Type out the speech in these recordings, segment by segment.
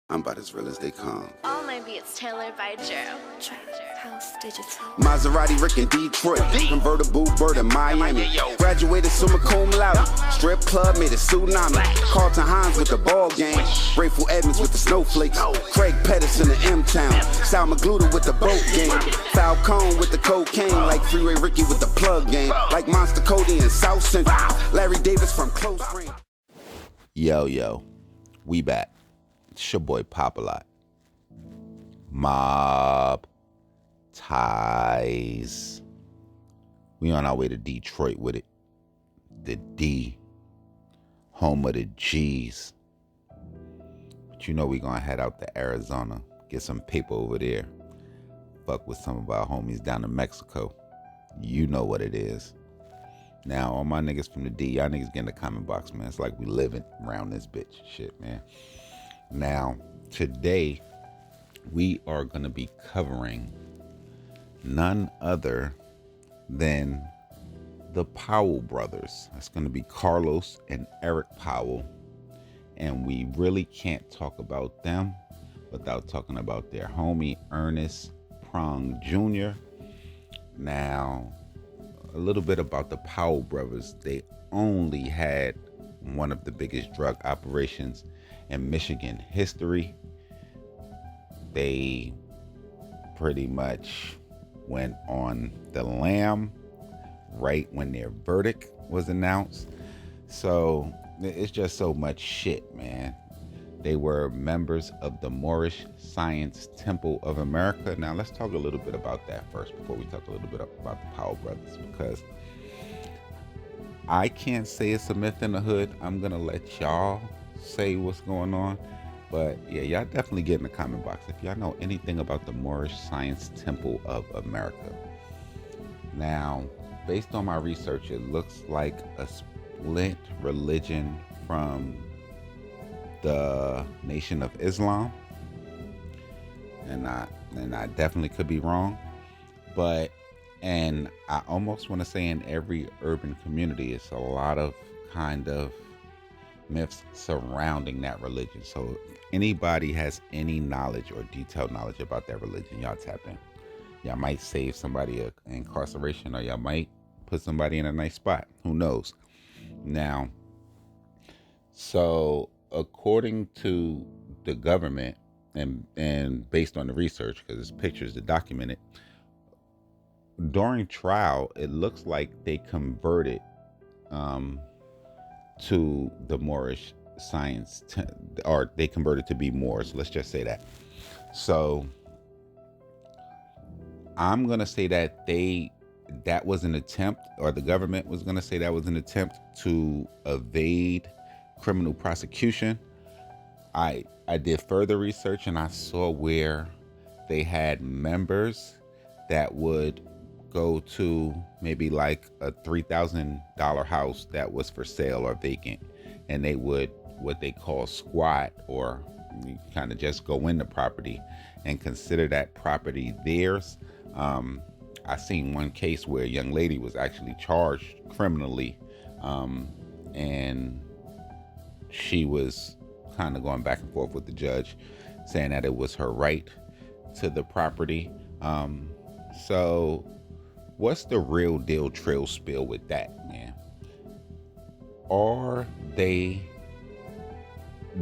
I'm about as real as they come. All my beats tailored by Joe. House Digital. Maserati Rick in Detroit, convertible bird in Miami. Graduated summa cum laude, strip club made a tsunami. Carlton Hines with the ball game, Grateful Edmonds with the snowflakes, Craig Pettis in the M-Town, Sal Magluta with the boat game, Falcone with the cocaine, like Freeway Ricky with the plug game, like Monster Cody in South Central, Larry Davis from close range. Yo, we back. It's your boy Popalot. Mobb ties. We on our way to Detroit with it. The D, home of the G's. But you know we gonna head out to Arizona, get some paper over there. Fuck with some of our homies down in Mexico. You know what it is. Now, all my niggas from the D, y'all niggas get in the comment box, man. It's like we living around this bitch. Shit, man. Now, today, we are going to be covering none other than the Powell brothers. That's going to be Carlos and Eric Powell. And we really can't talk about them without talking about their homie, Ernest Prong Jr. Now, a little bit about the Powell brothers. They only had one of the biggest drug operations in Michigan history. They pretty much went on the lam right when their verdict was announced. So it's just so much shit, man. They were members of the Moorish Science Temple of America. Now let's talk a little bit about that first before we talk a little bit about the Powell brothers, because I can't say it's a myth in the hood. I'm gonna let y'all say what's going on. But yeah, y'all definitely get in the comment box if y'all know anything about the Moorish Science Temple of America. Now, based on my research, it looks like a split religion from the Nation of Islam. And I definitely could be wrong. And I almost want to say in every urban community, it's a lot of kind of myths surrounding that religion. So if anybody has any knowledge or detailed knowledge about that religion, y'all tap in. Y'all might save somebody incarceration, or y'all might put somebody in a nice spot. Who knows? Now, so according to the government and based on the research, because there's pictures to document it, during trial, it looks like they converted to the Moorish science, or they converted to be Moors. Let's just say that. So I'm gonna say that was an attempt, or the government was gonna say that was an attempt to evade criminal prosecution. I did further research and I saw where they had members that would go to maybe like a $3,000 house that was for sale or vacant, and they would what they call squat, or kind of just go in the property and consider that property theirs. I seen one case where a young lady was actually charged criminally, and she was kind of going back and forth with the judge, saying that it was her right to the property. So what's the real deal trail spill with that, man?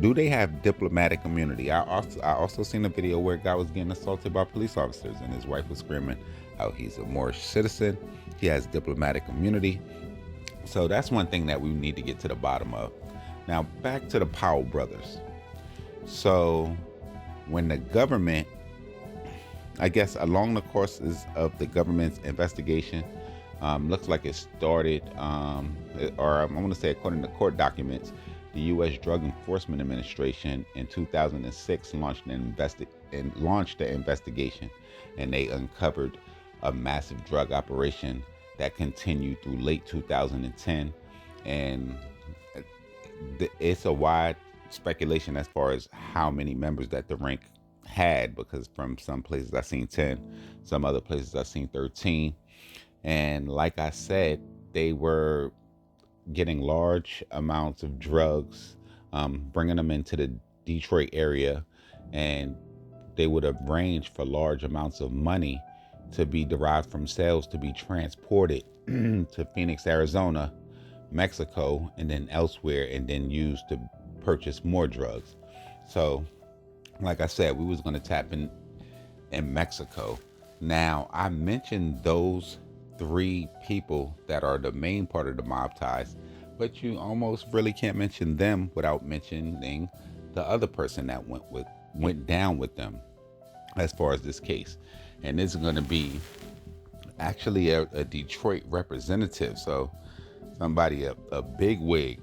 Do they have diplomatic immunity? I also seen a video where a guy was getting assaulted by police officers and his wife was screaming out he's a Moorish citizen, he has diplomatic immunity. So that's one thing that we need to get to the bottom of. Now back to the Powell brothers. So when the government, I guess along the courses of the government's investigation, looks like it started, or I want to say according to court documents, the U.S. Drug Enforcement Administration in 2006 launched the investigation, and they uncovered a massive drug operation that continued through late 2010, and it's a wide speculation as far as how many members that the rank had, because from some places I've seen 10, some other places I've seen 13. And like I said, they were getting large amounts of drugs, bringing them into the Detroit area and they would arrange for large amounts of money to be derived from sales to be transported to Phoenix, Arizona, Mexico, and then elsewhere, and then used to purchase more drugs. So, like I said, we was going to tap in Mexico. Now, I mentioned those 3 people that are the main part of the mob ties, but you almost really can't mention them without mentioning the other person that went down with them as far as this case. And this is going to be actually a Detroit representative, so somebody a big wig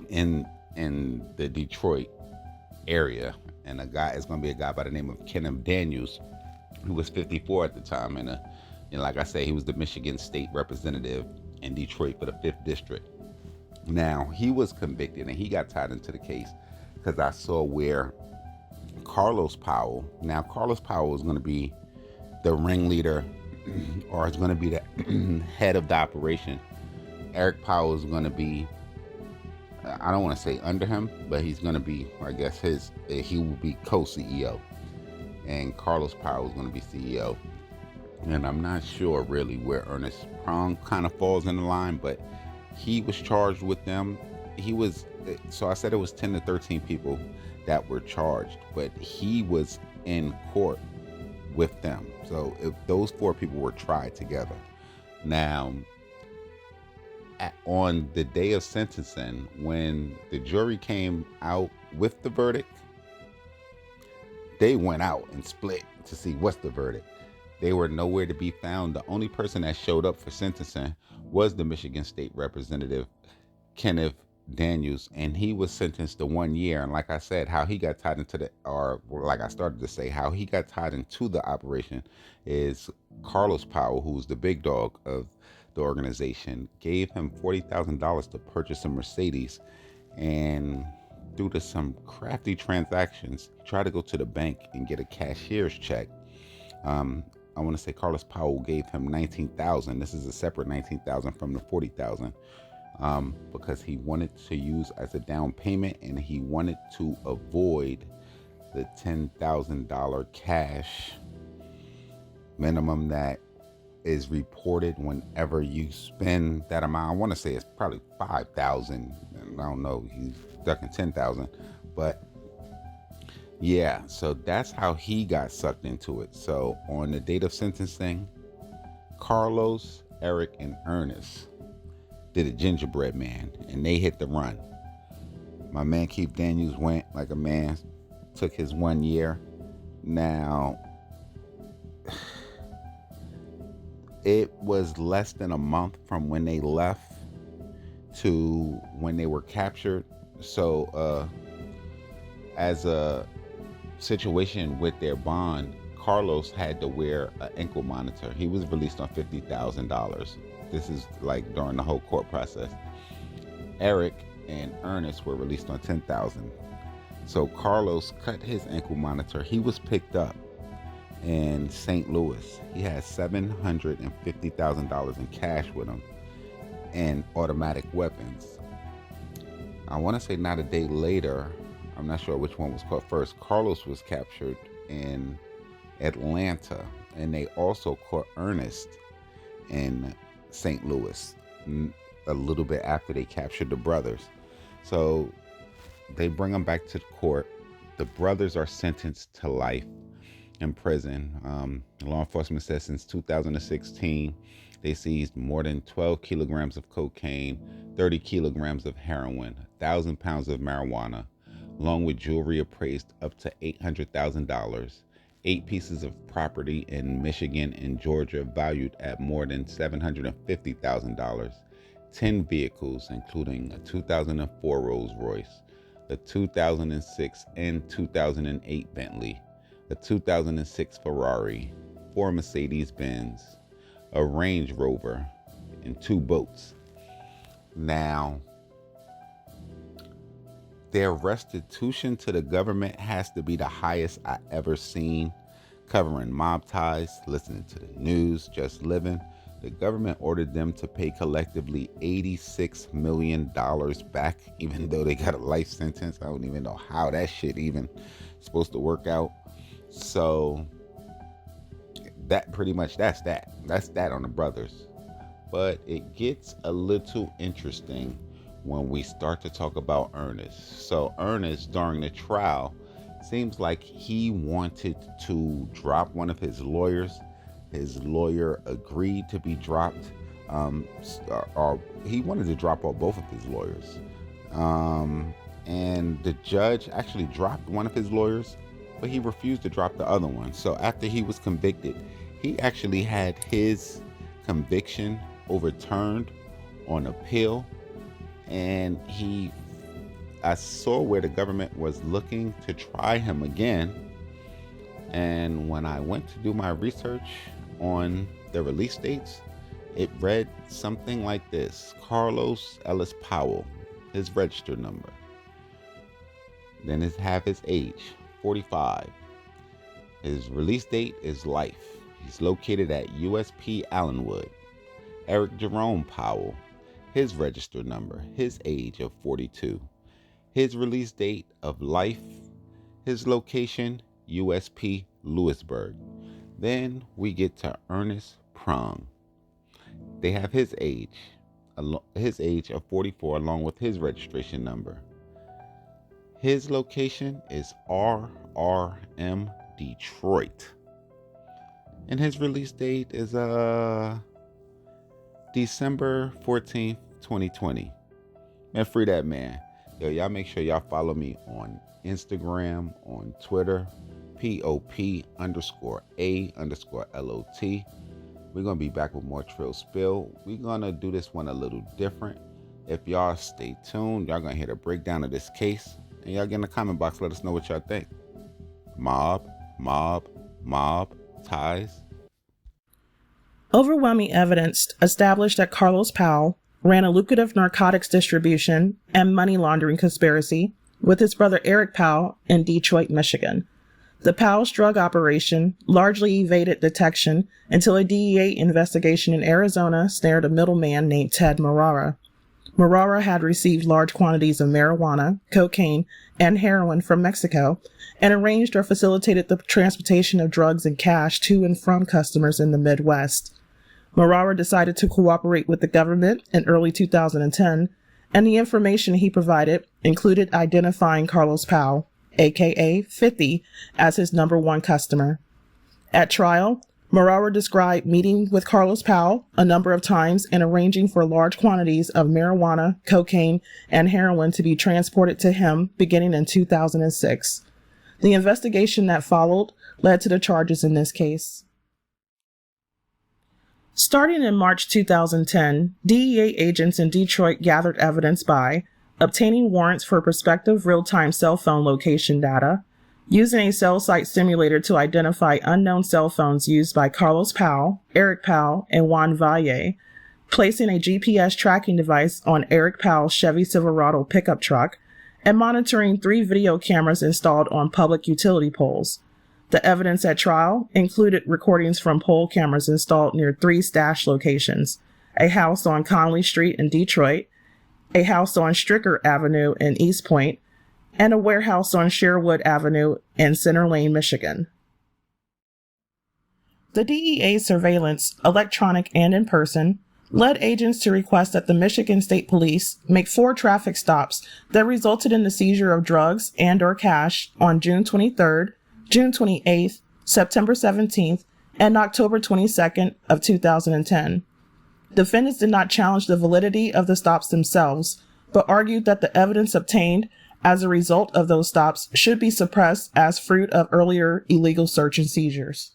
in the Detroit area, and it's going to be a guy by the name of Kenneth Daniels, who was 54 at the time, and like I say, he was the Michigan State representative in Detroit for the 5th district. Now, he was convicted and he got tied into the case because I saw where Carlos Powell is going to be the ringleader, or is going to be the head of the operation. Eric Powell is going to be, I don't want to say under him, but he's going to be, I guess he will be co-CEO, and Carlos Powell is going to be CEO. And I'm not sure really where Ernest Prong kind of falls in the line, but he was charged with them. So I said it was 10 to 13 people that were charged, but he was in court with them. So if those 4 people were tried together. Now, on the day of sentencing, when the jury came out with the verdict, they went out and split to see what's the verdict. They were nowhere to be found. The only person that showed up for sentencing was the Michigan State Representative, Kenneth Daniels, and he was sentenced to 1 year. And like I said, how he got tied into how he got tied into the operation is Carlos Powell, who's the big dog of the organization, gave him $40,000 to purchase a Mercedes, and due to some crafty transactions, he tried to go to the bank and get a cashier's check. I want to say Carlos Powell gave him $19,000. This is a separate $19,000 from the $40,000, because he wanted to use as a down payment, and he wanted to avoid the $10,000 cash minimum that is reported whenever you spend that amount. I want to say it's probably $5,000. I don't know. He's stuck in $10,000, but yeah, so that's how he got sucked into it. So on the date of sentencing, Carlos, Eric, and Ernest did a gingerbread man, and they hit the run. My man Keith Daniels went like a man, took his 1 year. Now, it was less than a month from when they left to when they were captured. So as a situation with their bond, Carlos had to wear an ankle monitor. He was released on $50,000. This is like during the whole court process. Eric and Ernest were released on $10,000. So Carlos cut his ankle monitor. He was picked up in St. Louis. He had $750,000 in cash with him and automatic weapons. I want to say not a day later, I'm not sure which one was caught first, Carlos was captured in Atlanta, and they also caught Ernest in St. Louis a little bit after they captured the brothers. So they bring them back to court. The brothers are sentenced to life in prison. Law enforcement says since 2016, they seized more than 12 kilograms of cocaine, 30 kilograms of heroin, 1,000 pounds of marijuana, along with jewelry appraised up to $800,000, 8 pieces of property in Michigan and Georgia valued at more than $750,000, 10 vehicles, including a 2004 Rolls Royce, a 2006 and 2008 Bentley, a 2006 Ferrari, 4 Mercedes-Benz, a Range Rover, and 2 boats. Now, their restitution to the government has to be the highest I ever seen, covering mob ties, listening to the news, just living. The government ordered them to pay collectively $86 million back, even though they got a life sentence. I don't even know how that shit even supposed to work out. So that pretty much, that's that on the brothers. But it gets a little interesting when we start to talk about Ernest. So Ernest, during the trial, seems like he wanted to drop one of his lawyers. His lawyer agreed to be dropped. Or he wanted to drop off both of his lawyers. And the judge actually dropped one of his lawyers, but he refused to drop the other one. So after he was convicted, he actually had his conviction overturned on appeal. And I saw where the government was looking to try him again. And when I went to do my research on the release dates, it read something like this: Carlos Ellis Powell, his register number. Then have his age, 45. His release date is life. He's located at USP Allenwood. Eric Jerome Powell, his register number, his age of 42. His release date of life, his location, USP Lewisburg. Then we get to Ernest Prong. They have his age of 44 along with his registration number. His location is RRM Detroit. And his release date is December 14th, 2020. Man, free that man. Yo, y'all make sure y'all follow me on Instagram, on Twitter, POP_A_LOT. We're going to be back with more Trill Spill. We're going to do this one a little different. If y'all stay tuned, y'all going to hear a breakdown of this case. And y'all get in the comment box, let us know what y'all think. Mobb, ties. Overwhelming evidence established that Carlos Powell ran a lucrative narcotics distribution and money laundering conspiracy with his brother Eric Powell in Detroit, Michigan. The Powell's drug operation largely evaded detection until a DEA investigation in Arizona snared a middleman named Ted Marrara. Marrara had received large quantities of marijuana, cocaine, and heroin from Mexico and arranged or facilitated the transportation of drugs and cash to and from customers in the Midwest. Marrara decided to cooperate with the government in early 2010, and the information he provided included identifying Carlos Powell, aka 50, as his number one customer. At trial, Marrara described meeting with Carlos Powell a number of times and arranging for large quantities of marijuana, cocaine, and heroin to be transported to him beginning in 2006. The investigation that followed led to the charges in this case. Starting in March 2010, DEA agents in Detroit gathered evidence by obtaining warrants for prospective real-time cell phone location data, using a cell site simulator to identify unknown cell phones used by Carlos Powell, Eric Powell, and Juan Valle, placing a GPS tracking device on Eric Powell's Chevy Silverado pickup truck, and monitoring 3 video cameras installed on public utility poles. The evidence at trial included recordings from pole cameras installed near 3 stash locations: a house on Conley Street in Detroit, a house on Stricker Avenue in East Point, and a warehouse on Sherwood Avenue in Center Lane, Michigan. The DEA's surveillance, electronic and in person, led agents to request that the Michigan State Police make 4 traffic stops that resulted in the seizure of drugs and/or cash on June 23rd, June 28th, September 17th, and October 22nd of 2010. Defendants did not challenge the validity of the stops themselves, but argued that the evidence obtained as a result of those stops should be suppressed as fruit of earlier illegal search and seizures.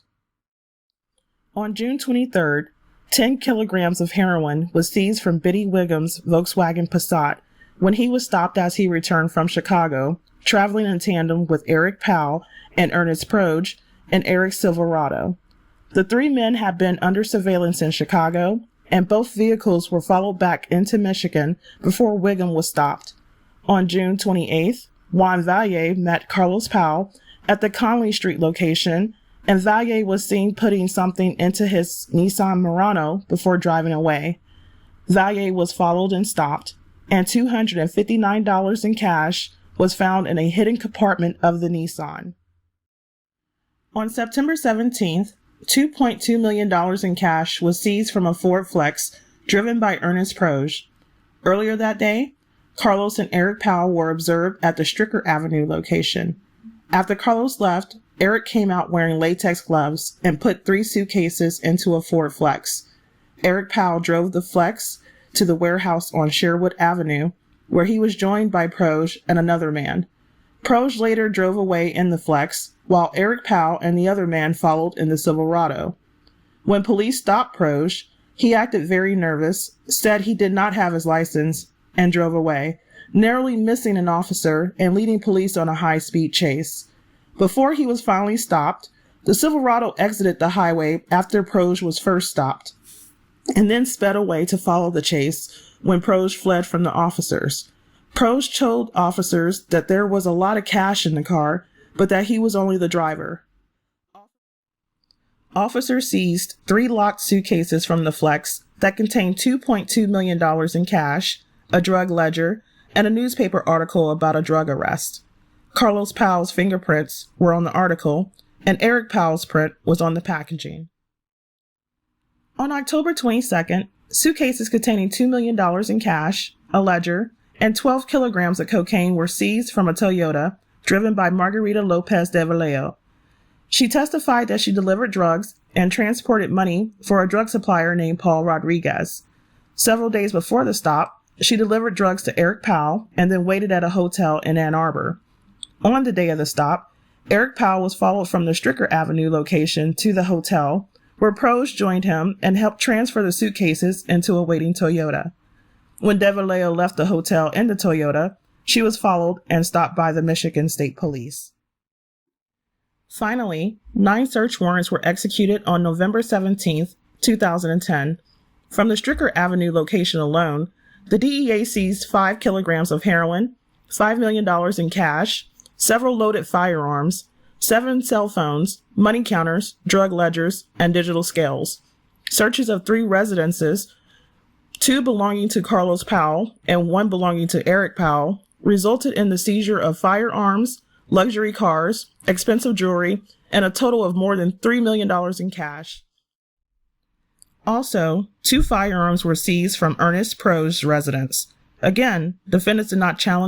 On June 23rd, 10 kilograms of heroin was seized from Biddy Wiggum's Volkswagen Passat when he was stopped as he returned from Chicago, traveling in tandem with Eric Powell and Ernest Proge and Eric Silverado. The 3 men had been under surveillance in Chicago, and both vehicles were followed back into Michigan before Wiggum was stopped. On June 28th, Juan Valle met Carlos Powell at the Conley Street location and Vallier was seen putting something into his Nissan Murano before driving away. Vallier was followed and stopped, and $259 in cash was found in a hidden compartment of the Nissan. On September 17th, $2.2 million in cash was seized from a Ford Flex driven by Ernest Proge. Earlier that day, Carlos and Eric Powell were observed at the Stricker Avenue location. After Carlos left, Eric came out wearing latex gloves and put 3 suitcases into a Ford Flex. Eric Powell drove the Flex to the warehouse on Sherwood Avenue, where he was joined by Proge and another man. Proge later drove away in the Flex, while Eric Powell and the other man followed in the Silverado. When police stopped Proge, he acted very nervous, said he did not have his license, and drove away, narrowly missing an officer and leading police on a high-speed chase. Before he was finally stopped, the Silverado exited the highway after Proge was first stopped, and then sped away to follow the chase when Proge fled from the officers. Proge told officers that there was a lot of cash in the car, but that he was only the driver. Officers seized 3 locked suitcases from the Flex that contained $2.2 million in cash, a drug ledger, and a newspaper article about a drug arrest. Carlos Powell's fingerprints were on the article, and Eric Powell's print was on the packaging. On October 22nd, suitcases containing $2 million in cash, a ledger, and 12 kilograms of cocaine were seized from a Toyota driven by Margarita Lopez de Vallejo. She testified that she delivered drugs and transported money for a drug supplier named Paul Rodriguez. Several days before the stop, she delivered drugs to Eric Powell and then waited at a hotel in Ann Arbor. On the day of the stop, Eric Powell was followed from the Stricker Avenue location to the hotel, where Proge joined him and helped transfer the suitcases into a waiting Toyota. When De Vallejo left the hotel in the Toyota, she was followed and stopped by the Michigan State Police. Finally, 9 search warrants were executed on November 17, 2010. From the Stricker Avenue location alone, the DEA seized 5 kilograms of heroin, $5 million in cash, several loaded firearms, 7 cell phones, money counters, drug ledgers, and digital scales. Searches of 3 residences, 2 belonging to Carlos Powell and 1 belonging to Eric Powell, resulted in the seizure of firearms, luxury cars, expensive jewelry, and a total of more than $3 million in cash. Also, 2 firearms were seized from Ernest Proge's residence. Again, defendants did not challenge